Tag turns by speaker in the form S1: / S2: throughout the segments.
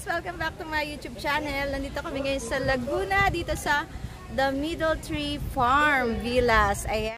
S1: Welcome back to my YouTube channel. Nandito kami ngayon sa Laguna, dito sa The Middle Tree Farm Villas. Ayan.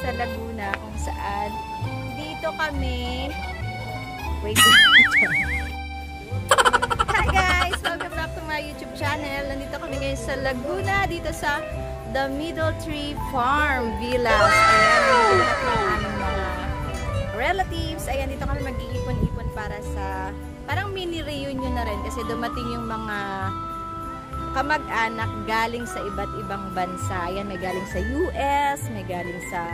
S1: Sa Laguna kung saan dito kami Hi guys! Welcome back to my YouTube channel. Nandito kami ngayon sa Laguna, dito sa The Middle Tree Farm Villas. Ayan, dito lahat ng aming mga relatives. Ayan, dito kami mag-iipon-ipon para sa parang mini reunion na rin kasi dumating yung mga kamag-anak galing sa iba't ibang bansa. Ayan, may galing sa US, may galing sa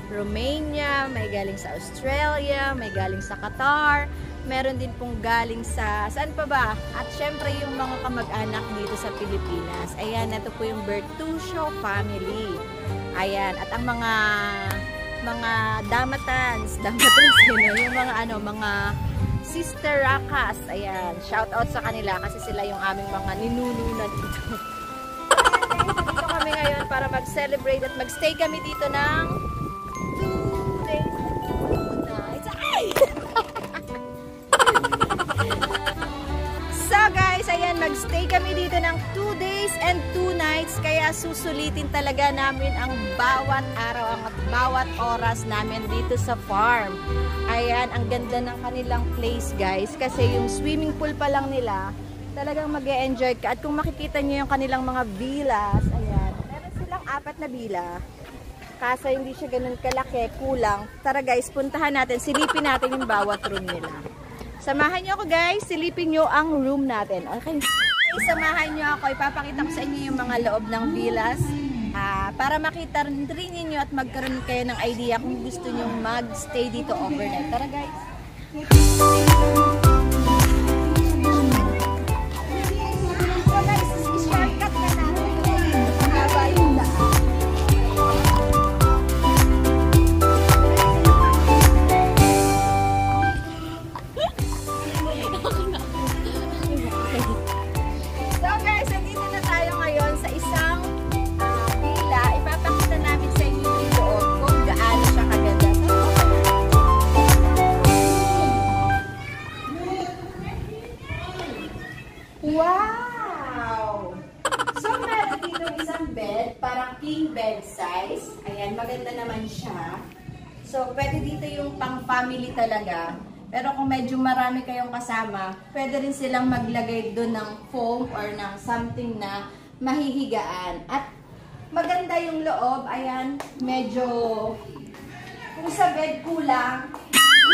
S1: Romania, may galing sa Australia, may galing sa Qatar, meron din pong galing sa, saan pa ba? At syempre yung mga kamag-anak dito sa Pilipinas. Ayan, ito po yung Bertuccio family. Ayan, at ang mga damatans yun, yung mga Sister Rakas. Ayan, shout out sa kanila kasi sila yung aming mga ninununan dito. Dito kami ngayon para mag-celebrate at mag-stay kami dito ng 2 days, 2 nights. Ay! So guys, ayan, mag-stay kami dito ng 2 days days and 2 nights, kaya susulitin talaga namin ang bawat araw, ang bawat oras namin dito sa farm. Ayan, ang ganda ng kanilang place guys, kasi yung swimming pool pa lang nila, talagang mag-e-enjoy ka. At kung makikita nyo yung kanilang mga villas, ayan, meron silang 4 na villa. Kaso hindi siya ganun kalaki, kulang. Tara guys, puntahan natin, silipin natin yung bawat room nila. Samahan nyo ako guys, silipin nyo ang room natin. Okay? Samahan nyo ako, ipapakita ko sa inyo yung mga loob ng villas. Para makita rin ninyo at magkaroon kayo ng idea kung gusto nyo mag-stay dito overnight. Tara guys! So guys, shortcut na natin. Magaba yung daan. So guys, nandito na tayo ngayon sa isang villa. Ipapakita namin sa inyo yung loob kung gaano siya kaganda. Wow! So meron dito isang bed, parang king bed size. Ayan, maganda naman siya. So pwede dito yung pang family talaga. Pero kung medyo marami kayong kasama, pwede rin silang maglagay doon ng foam or ng something na mahihigaan. At maganda yung loob. Ayan, medyo kung sa bed kulang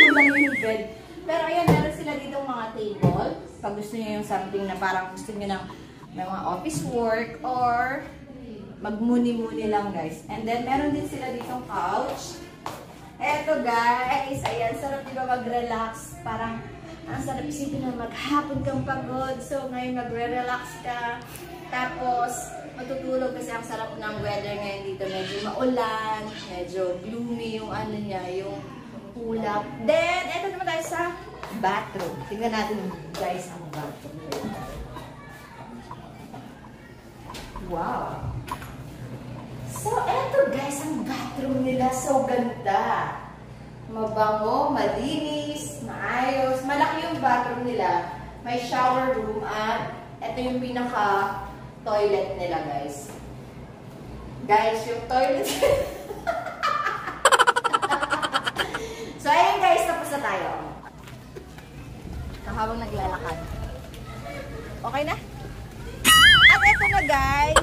S1: yung bed. Pero ayan, meron sila dito mga table. Pag gusto niyo yung something na parang gusto niyo ng mga office work or magmuni-muni lang guys. And then meron din sila ditong couch. Eto guys, ayan, sarap diba mag-relax. Parang, ang sarap isipin na maghapon kang pagod. So, ngayon magre-relax ka. Tapos, matutulog kasi ang sarap ng weather ngayon dito. Medyo maulan, medyo gloomy yung ano niya, yung ulap. Then, eto naman tayo sa bathroom. Tingnan natin guys ang bathroom. Wow! So, eto guys, ang bathroom nila. So, ganda. Mabango, malinis, maayos. Malaki yung bathroom nila. May shower room at eto yung pinaka-toilet nila, guys. Guys, yung toilet. So, ayun guys, tapos na tayo. Habang naglalakad. Okay na? At eto na guys.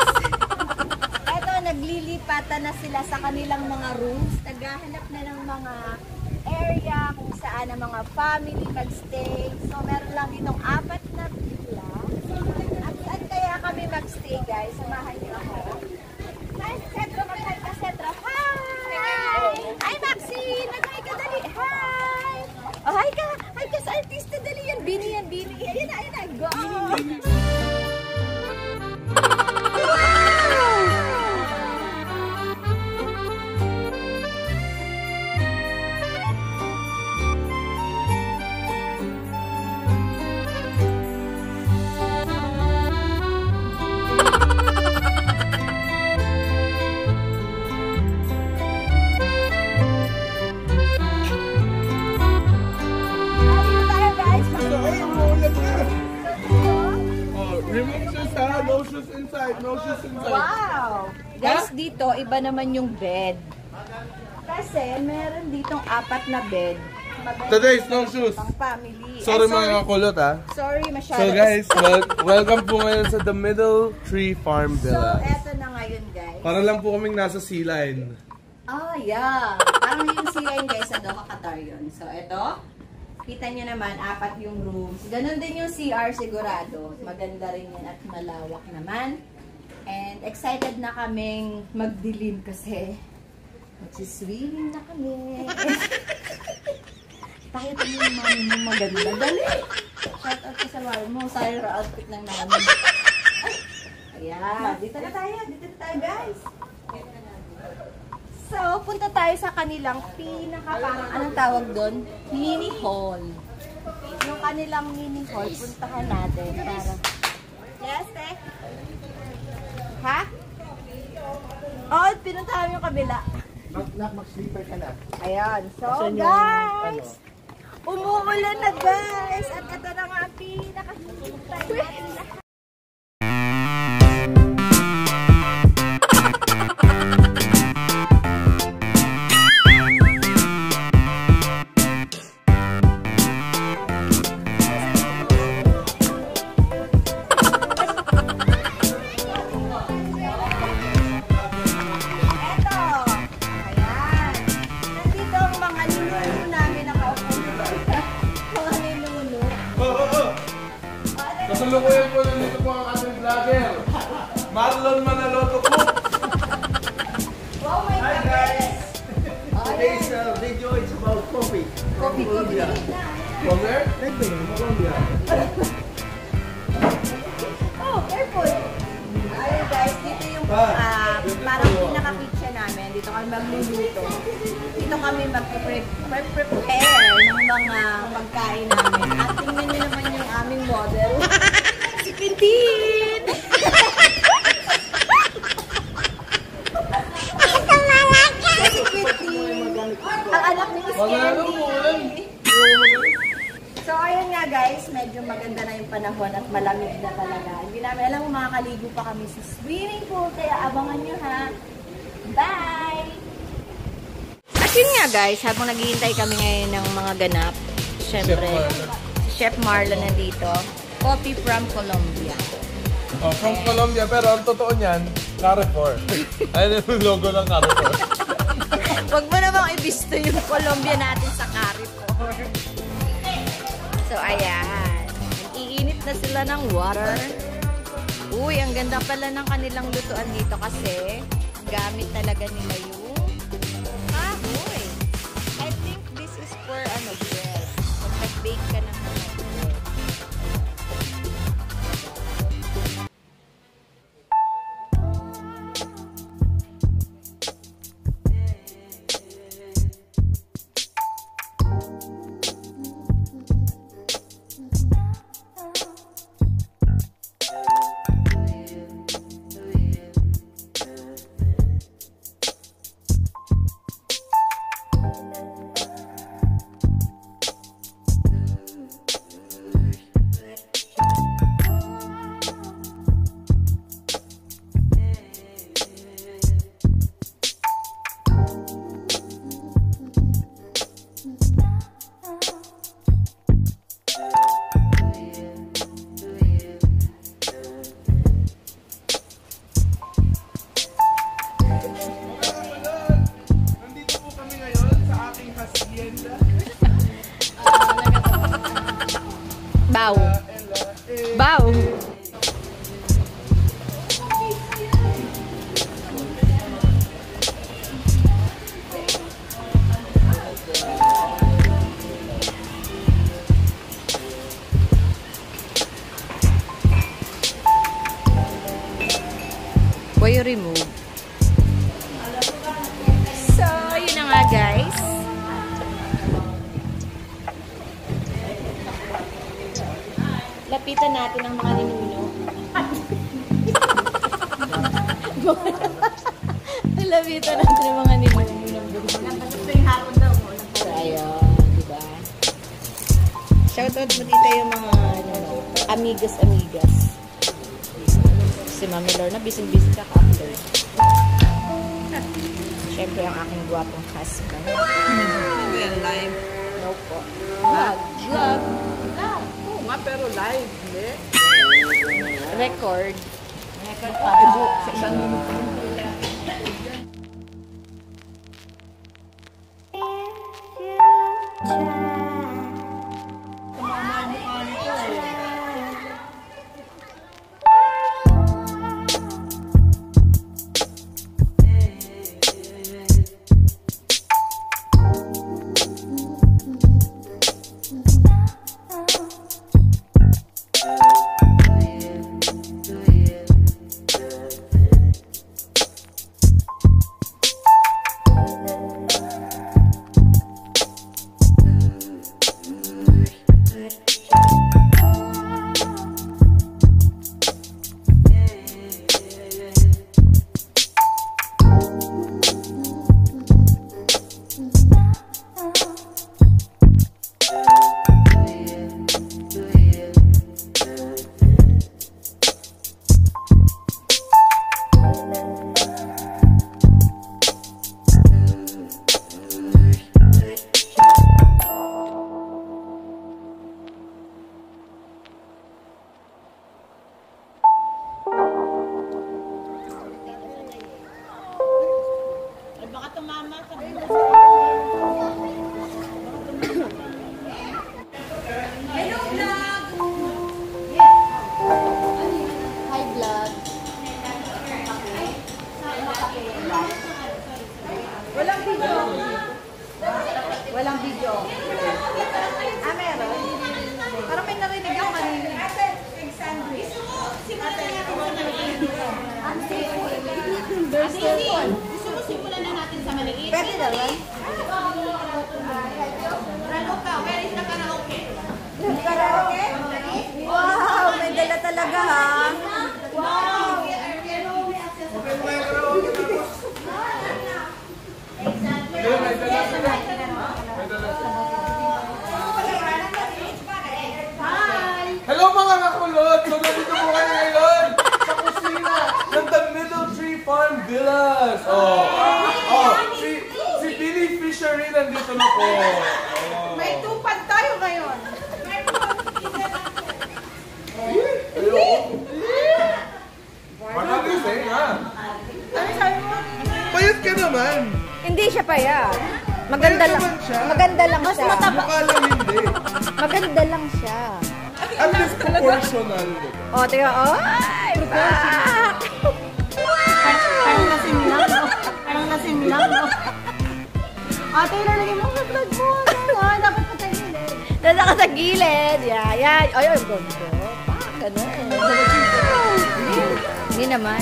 S1: Naglilipatan na sila sa kanilang mga rooms. Naghahanap na ng mga area kung saan ang mga family mag-stay. So, meron lang ditong 4 na villa. At saan kaya kami mag-stay, guys? Samahan niyo ako. Hi, Cedro! Mag-hi ka, Cedro! Hi! Hi, Maxine! Mag-hi ka, dali! Hi! Oh, hi ka! Hi ka sa artista, dali yan! Bini yan, Bini! Ayan na, ayan na! Go!
S2: No shoes inside.
S1: Wow! Guys, dito, iba naman yung bed. Kasi, meron ditong 4 na bed.
S2: Today's no shoes.
S1: Pang family.
S2: Sorry mga kakulot ha.
S1: Sorry, masyado.
S2: So guys, welcome po ngayon sa The Middle Tree Farm Villa.
S1: So, eto na ngayon guys.
S2: Para lang po kaming nasa sea line.
S1: Ah, yeah. Parang yung sea line guys, Doha, Qatar yun. So, eto. Kita nyo naman, 4 yung rooms. Ganon din yung CR sigurado. Maganda rin yan at malawak naman. And excited na kaming magdilim kasi magsiswimming na kami. Pakita mo yung mami mo maganda. Dali! Shout out ka sa mami mo. Sayang outfit ng namin. Ayan. Dito na tayo. Dito na tayo guys. So, punta tayo sa kanilang parang anong tawag doon? Mini hall. Yung kanilang mini hall, puntahan natin. Para... Yes, te? Ha? Oh, pinuntahan yung kabila.
S3: Mag-sleeper ka na.
S1: Ayan. So, guys! Umuulan na, guys! At ito na nga ang pinaka-sleeper natin lahat.
S2: Kasalukuyan po nandito po ang ating vlogger, Marlon Manaloto po.
S1: Wow, my God!
S3: Today's video is about coffee.
S1: Coffee.
S2: From where?
S3: Colombia.
S1: Oh, careful! Ayun guys, dito yung parang pinaka-kitchen namin. Dito kami magluluto. Dito kami mag-prepare ng mga pagkain namin. At tingnan nyo naman yung aming model. Si Pintin! Si Pintin! Ang anak ni Miss Candy! So, ayun nga guys, medyo maganda na yung panahon at malamig na talaga. Hindi namin alam kung makakaligo pa kami sa swimming pool, kaya abangan nyo ha. Bye! At yun nga guys, habang naghihintay kami ngayon ng mga ganap, syempre, Chef Marlon nandito. Coffee from Colombia.
S2: Oh, from Colombia, pero ang totoo niyan, Carrefour. Ayun yung logo ng Carrefour.
S1: Huwag mo namang ibisto yung Colombia natin sa Carrefour. So, ayan. Iinit na sila ng water. Uy, ang ganda pala ng kanilang lutuan dito kasi gamit talaga nila yung kahoy. I think this is for bread. Pag nag-bake ka ng mga bread. Bow. Bow. Why you remove? So, yun na nga guys. Lapitan natin ang mga ninuno. Lapitan natin ang mga ninuno ng buhay. Ito yung hapon daw mo. So, ayun, diba? Shoutout mo dito yung mga amigas. Si Mami Lorna, busy-busy ka after. Siyempre, ang aking guwapong husband.
S4: Hindi yan live.
S1: No po. Vlog.
S4: Oo nga, pero live, hindi?
S1: Record.
S4: Record pa. Sa isang minuto.
S1: naman. Karaoke? Wow, may dala talaga ha. Wow.
S2: Hello mga kakulot! So nandito po kayo ngayon sa kusina ng The Middle Tree Farm Villas. Si Billy Fishery nandito na po.
S4: May tupad tayo ngayon.
S2: Ayoko. Makakasay nga.
S4: Ano sabi mo?
S2: Payat ka naman.
S1: Hindi siya payat. Maganda lang.
S2: naman siya.
S1: Maganda lang siya.
S2: Mukha lang hindi.
S1: Maganda lang siya.
S2: At least proportional.
S1: O, tingnan. Ay, pak!
S4: Parang lasing lang, no? Parang lasing lang, no? Ate, ilalagay mo sa vlog mo. Dapat pa sa gilid.
S1: Nasa ka sa gilid. Yan. Ay, ay, gondo. Pak, ganun. Hindi naman.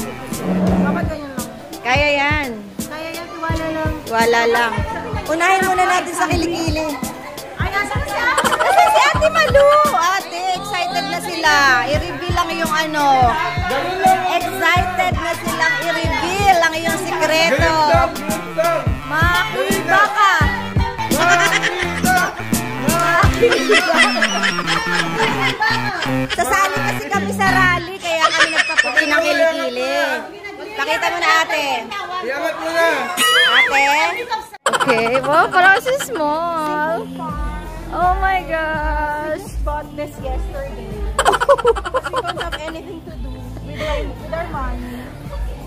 S4: Dapat ganyan lang.
S1: Kaya yan.
S4: Kaya yan, tiwala lang.
S1: Wala lang. Unahin muna natin sa kilikili.
S4: Ay, nasa na si Ate?
S1: Kasi si Ate Malu. Ate, excited na sila. I-reveal lang yung ano.
S2: Ganun lang.
S1: Excited na silang i-reveal ang iyong sikreto.
S2: Ganun lang.
S1: Makiba ka. Sasali kasi kami sa rally, kaya kami nagpaputi ng kilikili. Pakita mo na ate.
S2: Iangat mo na.
S1: Ate? Okay, wow, parang si small. Oh my gosh.
S4: Bought this yesterday. Because we don't have anything to do with our money.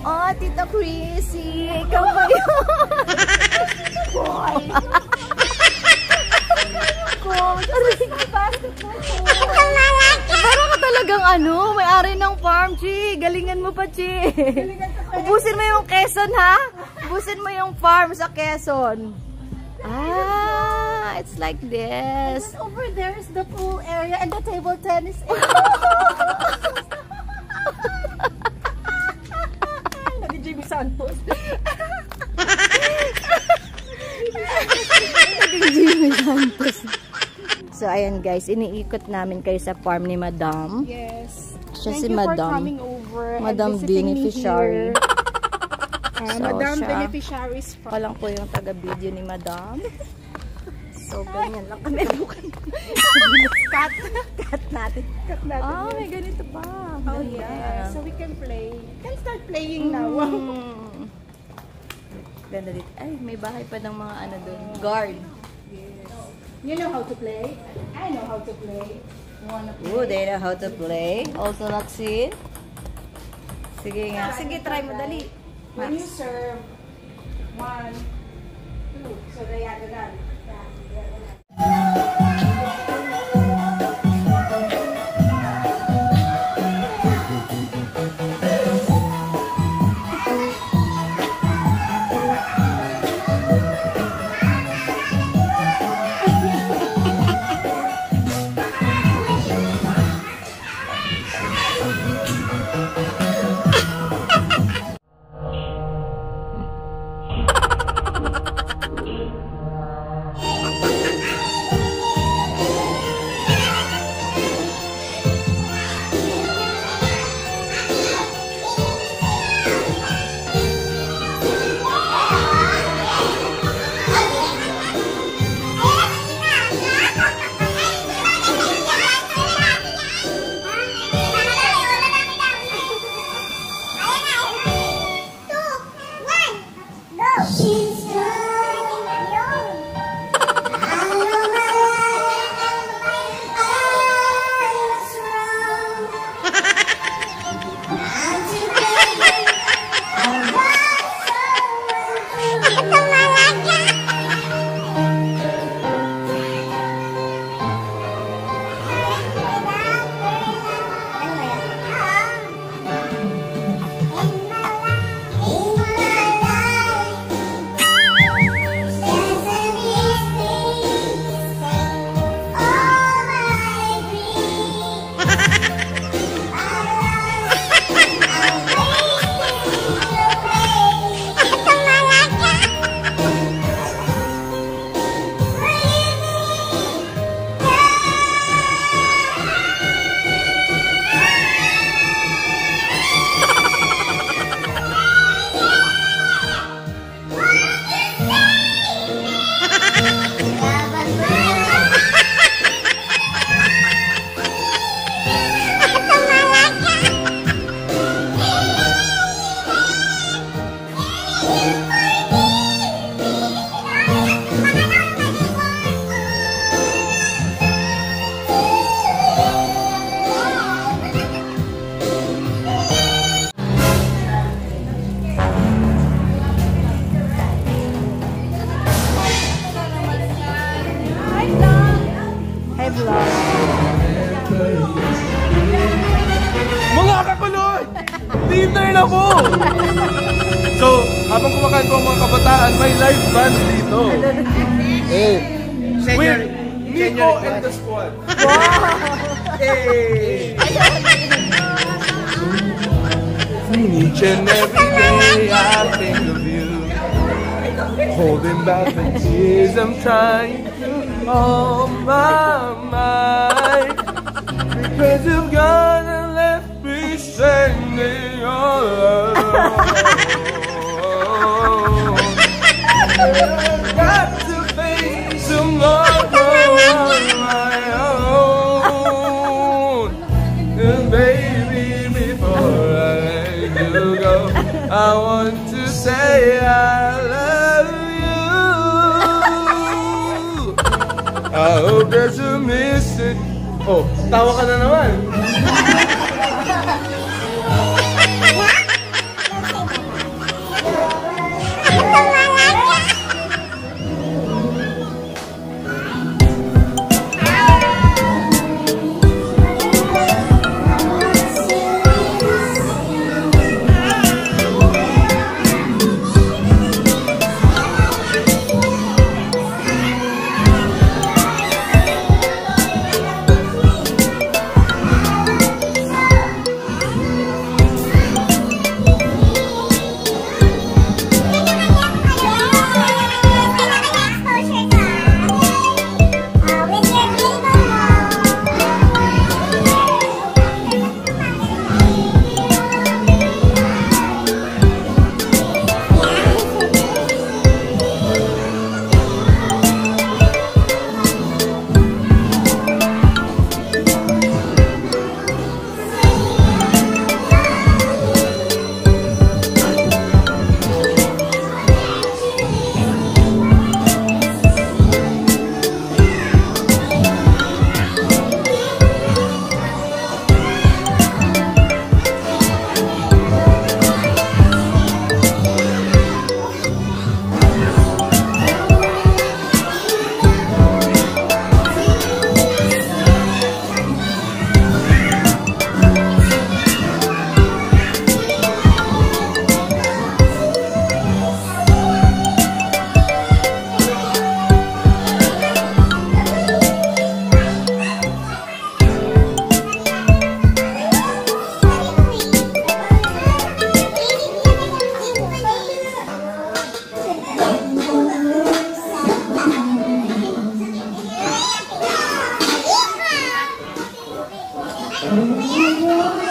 S1: Oh, Tita Chrissy, ikaw ba yun? Parang ka talagang ano, may-ari ng farm, Chi. Galingan mo pa, Chi. Ubusin mo yung Quezon, ha? Ubusin mo yung farm sa Quezon. Ah, it's like this.
S4: Over there is the pool area and the table tennis area. Lagi Jimmy Santos.
S1: Jimmy Santos. So, ayan guys, iniikot namin kayo sa farm ni Madam.
S4: Yes.
S1: Siya
S4: Thank
S1: si
S4: you for
S1: Madam.
S4: coming over and
S1: Madam
S4: visiting me
S1: Beneficiary.
S4: here.
S1: So,
S4: Madam
S1: siya.
S4: Beneficiaries from...
S1: Walang po yung taga-video ni Madam. So, ganyan lang kami.
S4: Cut.
S1: Cut natin.
S4: Cut natin.
S1: Ah, may ganito pa.
S4: Oh yeah. So we can play. Can start playing now.
S1: Mm. Ganda dito. Ay, may bahay pa ng mga ano doon. Guard.
S4: You know how to play? I know how to play. You wanna play?
S1: Ooh, they know how to play. Also not seen. Sige nga. Sige, try mo. Dali.
S4: When you serve, 1, 2. So diagonal.
S2: Mga kakulot! Dinner na po! So, habang kumakain po ang mga kabataan, may live band dito. With Nico and the squad. Hey! Each and every day I think of you, holding back the tears I'm trying to hold my mind, because you've gone and left me standing all alone. I've got to face tomorrow on my own, and baby, before I let you go, I want to say I love you. I hope that you miss it. Oh, tawa ka na naman.
S5: Yeah.